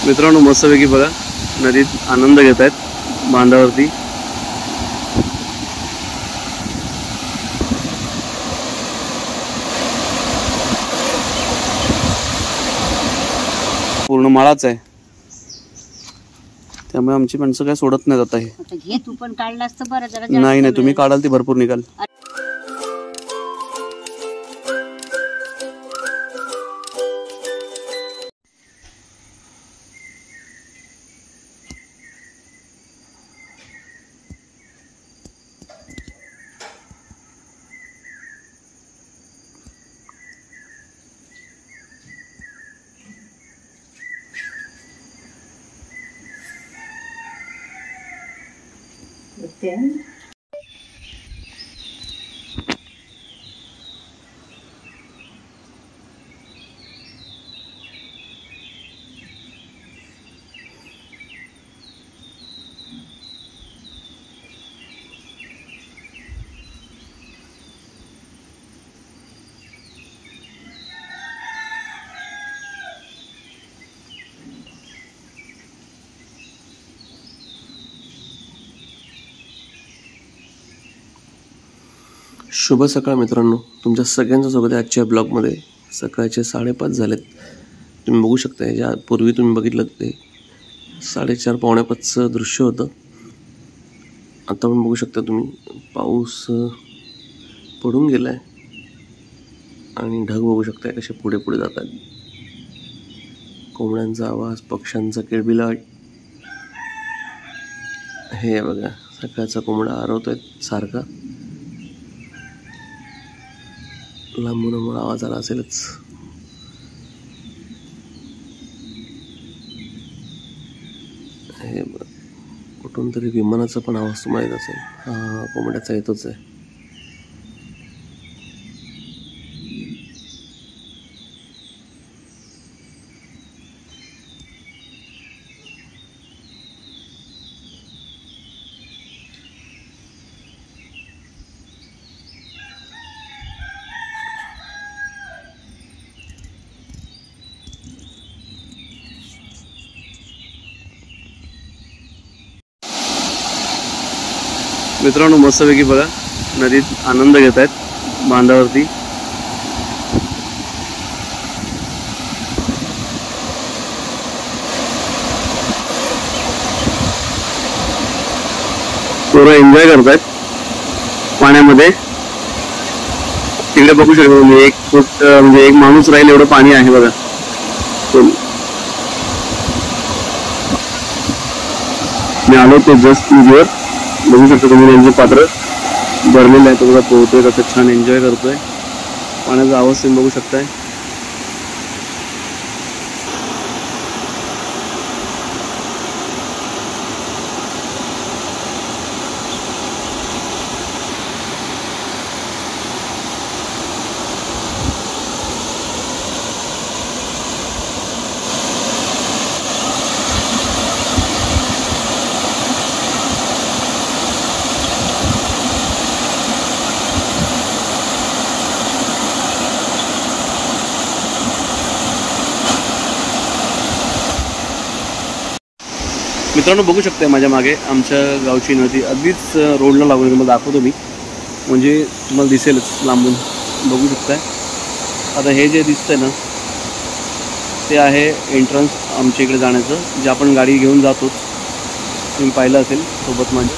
मित्रांनो मस्तपैकी बघा नदीत आनंद घेत आहेत बांधावरती। पूर्ण माळाच आहे त्यामुळे आमची माणसं काय सोडत नाहीत। आता हे घे तू पण काढला असतं बरं जरा। नाही नाही तुम्ही काढाल ती भरपूर निघाल। शुभ सकाळ मित्रांनो, तुमच्या सगळ्यांचं स्वागत आहे आजच्या ब्लॉगमध्ये। सकाळचे 5:30 झालेत। तुम्ही बघू शकता या पूर्वी तुम्ही बघितलं ते 4:30 पावणे 5चं दृश्य होतं। आता पण बघू शकता तुम्ही पाऊस पडून गेलाय आणि ढग बघू शकता कसे पुढे पुढे जात आहेत। कोंबड्यांचा आवाज, पक्ष्यांचा किलबिलाट, हे बघा सकाळचा कोंबडा आरवतोय सारखा। लांबून मला आवाज आला असेलच। हे कुठून तरी विमानाचा पण आवाज तुम्हाला येत असेल। हा कोंबड्याचा येतोच आहे। मित्रांनो मस्तपैकी बघा नदीत आनंद घेत आहेत बांधावरती। पोरं एन्जॉय करतायत पाण्यामध्ये। तिकडे बघू शकतो तुम्ही 1 फूट म्हणजे 1 माणूस राहील एवढं पाणी आहे बघा। मी आलो ते जस्ट नदीवर, बघू शकता तुम्ही त्यांचे पात्र भरलेलं आहे। तो बघा पोहतोय कसं छान एन्जॉय करतोय। पाण्याचा आवाज तुम्ही बघू शकताय। मित्रांनो बघू शकताय माझ्या मागे आमच्या गावची नदी अगदीच रोडला लागून तुम्हाला दाखवतो मी, म्हणजे तुम्हाला दिसेलच लांबून बघू शकताय। आता हे जे दिसतंय ना ते आहे एंट्रन्स आमच्या इकडे जाण्याचं, जे आपण गाडी घेऊन जातो। तुम्ही पाहिलं असेल सोबत माझ्या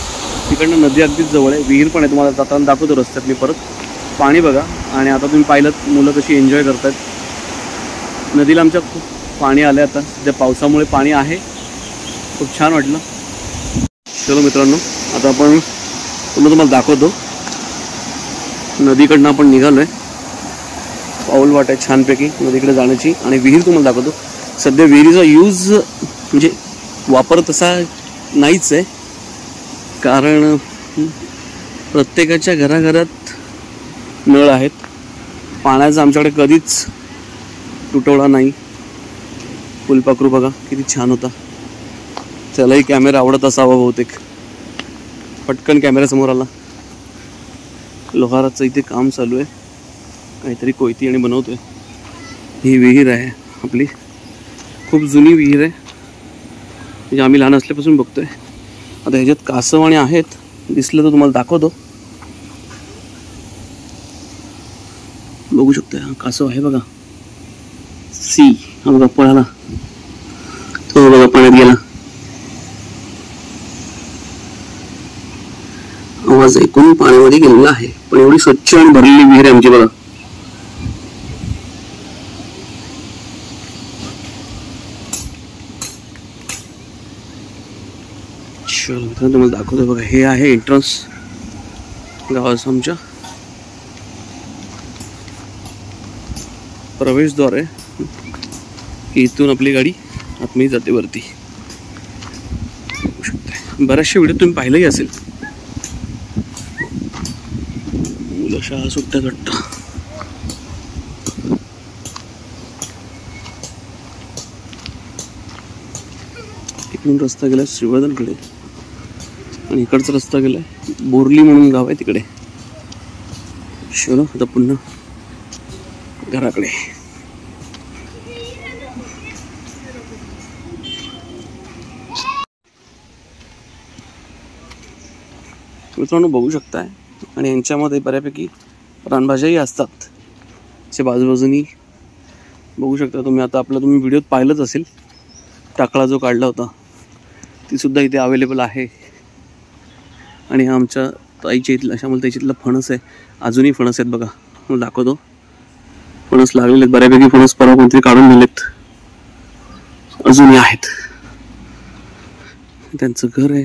तिकडनं नदी अगदीच जवळ आहे। विहीर पण आहे, तुम्हाला जाताना दाखवतो रस्त्यात मी परत। पाणी बघा आणि आता तुम्ही पाहिलं मुलं कशी एन्जॉय करतात। नदीला आमच्या खूप पाणी आलं आता, सध्या पावसामुळे पाणी आहे, खूप छान वाटलं। चलो मित्रांनो आता आपण तुम्हाला दाखवतो नदीकडनं आपण निघालोय। पाऊल वाट आहे छानपैकी नदीकडे जाण्याची आणि विहीर तुम्हाला दाखवतो। सध्या विहिरीचा यूज म्हणजे वापर तसा नाहीच आहे, कारण प्रत्येकाच्या घराघरात नळ आहेत। पाण्याचा आमच्याकडे कधीच तुटवडा नाही। फुलपाखरू बघा किती छान होता। त्यालाही कॅमेरा आवडत असावा बहुतेक, पटकन कॅमेरा समोर आला। लोहाराचं इथे काम चालू आहे, काहीतरी कोयती आणि बनवतोय। ही विहीर आहे आपली, खूप जुनी विहीर आहे म्हणजे आम्ही लहान असल्यापासून बघतोय. आता ह्याच्यात कासव आणि आहेत, दिसलं तर तुम्हाला दाखवतो. बघू शकता हा कासव आहे बघा. सी हा बघा पळाला, तो बघा पाण्यात गेला. आवाज ऐकून पाण्यामध्ये गेलेला आहे, पण एवढी स्वच्छ आणि भरलेली विहीर आहे आमची बघा. तुम्हाला दाखवतो बघा. हे आहे एंट्रन्स गावाचं आमच्या. प्रवेशद्वार आहे, इथून आपली गाडी आतमध्ये जाते वरती. बघू शकता. बऱ्याचशा व्हिडिओ तुम्ही पाहिलंही असेल. मुलं शाळा सुट्ट्यात वाटतं. इकडून रस्ता गेला श्रीवर्धनकडे आणि इकडचा रस्ता गेलाय बोरली म्हणून गाव आहे तिकडे. चलो आता पुन्हा घराकडे. मित्रांनो बघू शकताय, आणि यांच्यामध्ये बऱ्यापैकी रानभाज्याही असतात. असे बाजूबाजूनी बघू शकता तुम्ही. आता आपला तुम्ही व्हिडिओत पाहिलंच असेल, टाकळा जो काढला होता ती सुद्धा इथे अवेलेबल आहे. आणि हा आमच्या ताईच्या इथला अशामुळे त्याच्यातला फणस आहे. अजूनही फणस आहेत बघा, मला दाखवतो. फणस लागलेले आहेत बऱ्यापैकी. फणस परवा कोणतरी काढून दिलेत, अजूनही आहेत. त्यांचं घर आहे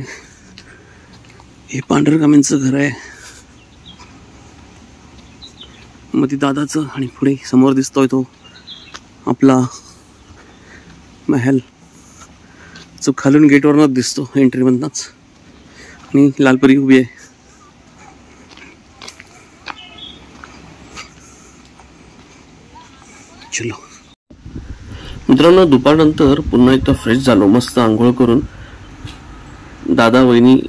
हे, पांढरकाम्यांचं घर आहे. मग ती दादाचं, आणि पुढे समोर दिसतोय तो आपला महल, जो खालून गेटवरनच दिसतो एंट्री मधनच. आणि लालपरी उभी आहे. चलो मित्रांनो, दुपारनंतर पुन्हा एकदा फ्रेश झालो, मस्त आंघोळ करून दादा, वहिनी,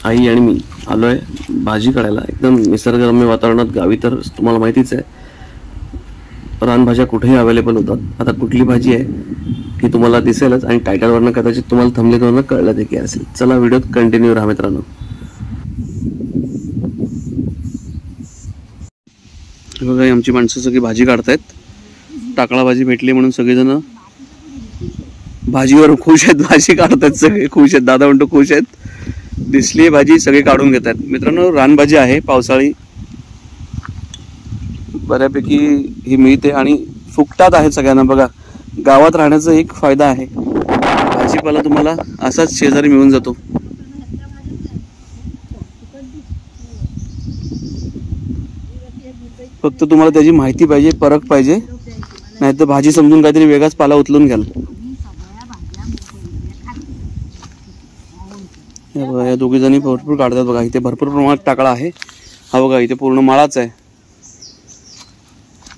आई आणि मी आलोय भाजी काढायला. एकदम निसर्गरम्य वातावरणात. गावी तर तुम्हाला माहितीच आहे रानभाज्या कुठेही अवेलेबल होतात. आता कुठली भाजी आहे ही तुम्हाला दिसेलच, आणि टायटलवरनं कदाचित तुम्हाला थंबनेलवरनं कळलं देखील असेल. चला व्हिडिओत कंटिन्यू राहा मित्रांनो. बघा आमची माणसं सगळी भाजी काढतायत. टाकळा भाजी भेटली म्हणून सगळेजण भाजीवर खुश आहेत, भाजी काढतात, सगळे खुश आहेत. दादा म्हणतो खुश आहेत, दिसली भाजी सगळे काढून घेतात. मित्रांनो रानभाजी आहे, पावसाळी बऱ्यापैकी ही मिळते आणि फुकटात आहे सगळ्यांना. बघा गावात राहण्याचा एक फायदा आहे, भाजीपाला तुम्हाला असाच शेजारी मिळून जातो. फक्त तुम्हाला त्याची माहिती पाहिजे, परख पाहिजे, नाहीतर भाजी समजून काहीतरी वेगळाच पाला उचलून घ्याल. बघा या दोघी जणी भरपूर काढतात बघा. इथे भरपूर प्रमाणात टाकळा आहे. हा बघा इथे पूर्ण माळाच आहे,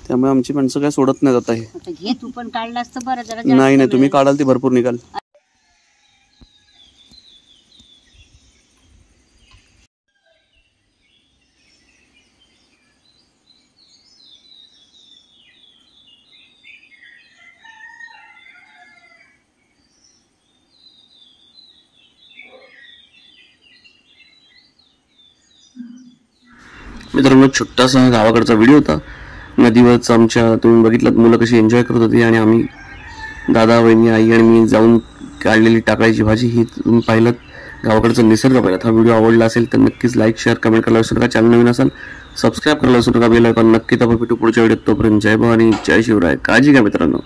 त्यामुळे आमची माणसं काय सोडत नाही जात आहे. घे तू पण काढलास तर बरं जरा. नाही नाही, तुम्ही काढाल ती भरपूर निघाल. मित्रांनो छोटासा गावाकडचा व्हिडिओ होता. नदीवरच आमच्या तुम्ही बघितलं मुलं कशी एन्जॉय करत होती, आणि आम्ही दादा, वहिनी, आई आणि मी जाऊन काढलेली टाकळ्याची भाजी ही तुम्ही पाहिलं. गावाकडचा निसर्ग पाहिलात. हा व्हिडिओ आवडला असेल तर नक्कीच लाईक, शेअर, कमेंट करायला विसरू नका. चॅनल नवीन असाल सबस्क्राईब करायला विसरू नका. बेल आयकॉन नक्की दाबा. भेटू पुढच्या व्हिडिओत. तोपर्यंत जय भवानी, जय शिवराय. काळजी घ्या मित्रांनो.